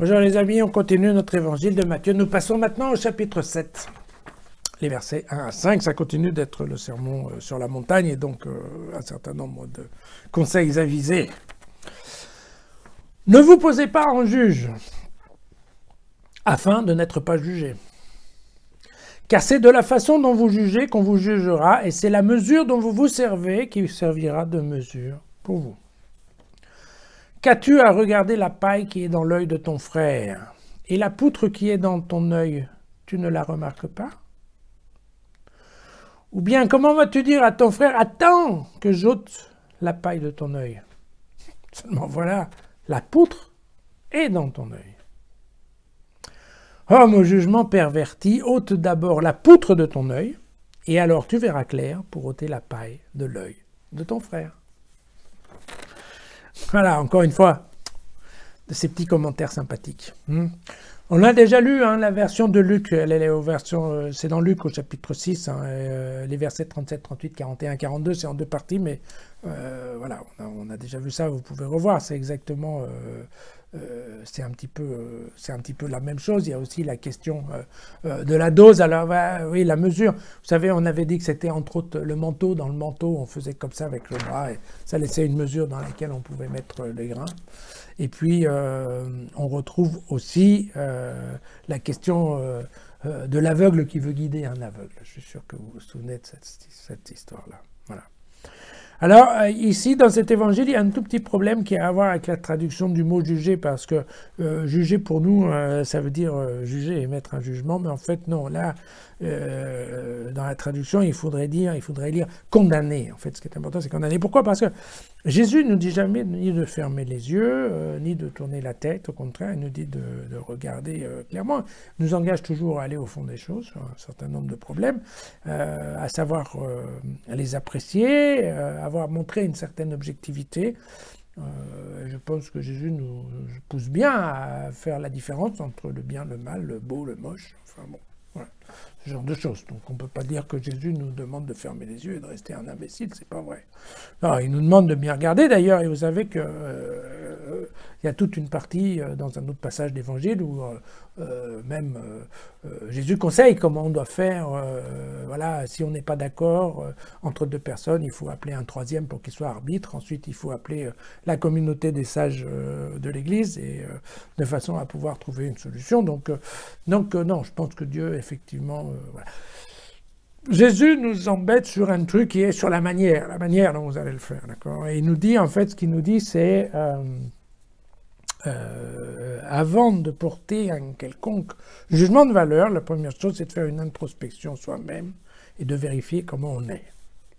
Bonjour les amis, on continue notre évangile de Matthieu. Nous passons maintenant au chapitre 7. Les versets 1 à 5, ça continue d'être le sermon sur la montagne et donc un certain nombre de conseils avisés. Ne vous posez pas en juge, afin de n'être pas jugé. Car c'est de la façon dont vous jugez qu'on vous jugera, et c'est la mesure dont vous vous servez qui servira de mesure pour vous. Qu'as-tu à regarder la paille qui est dans l'œil de ton frère, et la poutre qui est dans ton œil, tu ne la remarques pas? Ou bien, comment vas-tu dire à ton frère, attends que j'ôte la paille de ton œil? Seulement voilà, la poutre est dans ton œil. Homme au jugement perverti, ôte d'abord la poutre de ton œil, et alors tu verras clair pour ôter la paille de l'œil de ton frère. Voilà, encore une fois, de ces petits commentaires sympathiques. On a déjà lu la version de Luc, c'est dans Luc au chapitre 6, les versets 37, 38, 41, 42, c'est en deux parties, mais voilà, on a déjà vu ça, vous pouvez revoir, c'est exactement... c'est un petit peu la même chose. Il y a aussi la question de la dose. Alors oui, la mesure. Vous savez, on avait dit que c'était entre autres le manteau. Dans le manteau, on faisait comme ça avec le bras et ça laissait une mesure dans laquelle on pouvait mettre les grains. Et puis on retrouve aussi la question de l'aveugle qui veut guider un aveugle. Je suis sûr que vous vous souvenez de cette histoire-là. Voilà. Alors, ici, dans cet évangile, il y a un tout petit problème qui a à voir avec la traduction du mot « juger », parce que juger, pour nous, ça veut dire juger, émettre un jugement, mais en fait, non, là, dans la traduction, il faudrait lire « condamner ». En fait, ce qui est important, c'est « condamner ». Pourquoi? Parce que Jésus ne nous dit jamais ni de fermer les yeux, ni de tourner la tête, au contraire, il nous dit de regarder clairement. Il nous engage toujours à aller au fond des choses, sur un certain nombre de problèmes, à savoir les apprécier, avoir montré une certaine objectivité. Je pense que Jésus nous pousse bien à faire la différence entre le bien, le mal, le beau, le moche, enfin bon, voilà, ce genre de choses. Donc on ne peut pas dire que Jésus nous demande de fermer les yeux et de rester un imbécile, c'est pas vrai. Non, il nous demande de bien regarder d'ailleurs, et vous savez que il y a toute une partie dans un autre passage d'évangile où même Jésus conseille comment on doit faire. Voilà, si on n'est pas d'accord entre deux personnes, il faut appeler un troisième pour qu'il soit arbitre. Ensuite, il faut appeler la communauté des sages de l'Église et de façon à pouvoir trouver une solution. Donc non, je pense que Dieu, effectivement, voilà. Jésus nous embête sur un truc qui est sur la manière dont vous allez le faire, d'accord? Et il nous dit, en fait, ce qu'il nous dit, c'est avant de porter un quelconque jugement de valeur, la première chose, c'est de faire une introspection soi-même et de vérifier comment on est,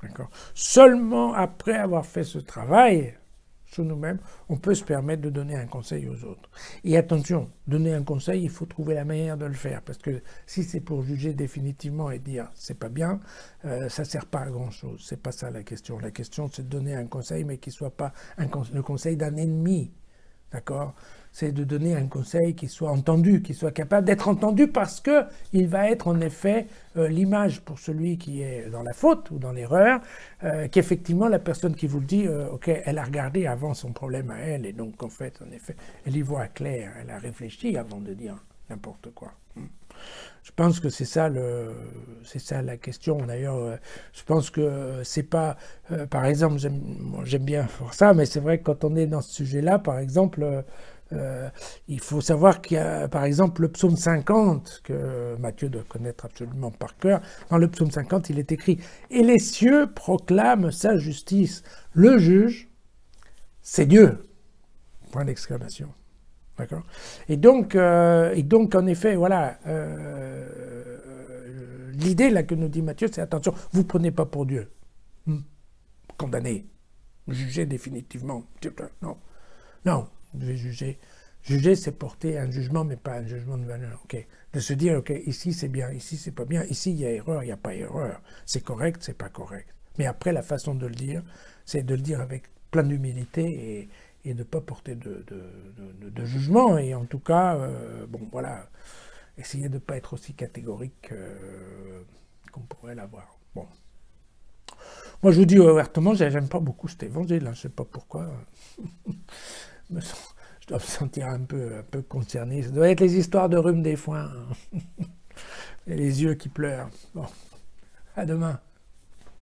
d'accord? Seulement après avoir fait ce travail sur nous-mêmes, on peut se permettre de donner un conseil aux autres. Et attention, donner un conseil, il faut trouver la manière de le faire, parce que si c'est pour juger définitivement et dire c'est pas bien, ça sert pas à grand-chose. C'est pas ça la question. La question, c'est de donner un conseil, mais qui soit pas le conseil d'un ennemi, d'accord? C'est de donner un conseil qui soit entendu, qui soit capable d'être entendu, parce que il va être en effet l'image pour celui qui est dans la faute ou dans l'erreur, qu'effectivement la personne qui vous le dit, ok, elle a regardé avant son problème à elle, et donc en fait, elle y voit clair, elle a réfléchi avant de dire n'importe quoi. Je pense que c'est ça la question. D'ailleurs, je pense que c'est pas, par exemple, j'aime bien faire ça, mais c'est vrai que quand on est dans ce sujet-là, par exemple, il faut savoir qu'il y a, par exemple, le psaume 50, que Matthieu doit connaître absolument par cœur. Dans le psaume 50, il est écrit « Et les cieux proclament sa justice. Le juge, c'est Dieu. » Point d'exclamation. D'accord. Et donc, en effet, voilà, l'idée là que nous dit Matthieu, c'est attention, vous prenez pas pour Dieu. Condamnez, jugez définitivement. Non, vous devez juger. Juger, c'est porter un jugement, mais pas un jugement de valeur. Okay. De se dire, ok, ici c'est bien, ici c'est pas bien, ici il y a erreur, il n'y a pas erreur. C'est correct, c'est pas correct. Mais après, la façon de le dire, c'est de le dire avec plein d'humilité et de ne pas porter de jugement, et en tout cas, bon voilà, essayer de ne pas être aussi catégorique qu'on pourrait l'avoir. Bon. Moi je vous dis ouvertement, j'aime pas beaucoup cet évangile, hein, je ne sais pas pourquoi. Je dois me sentir un peu concerné. Ça doit être les histoires de rhume des foins. Et les yeux qui pleurent. Bon, à demain.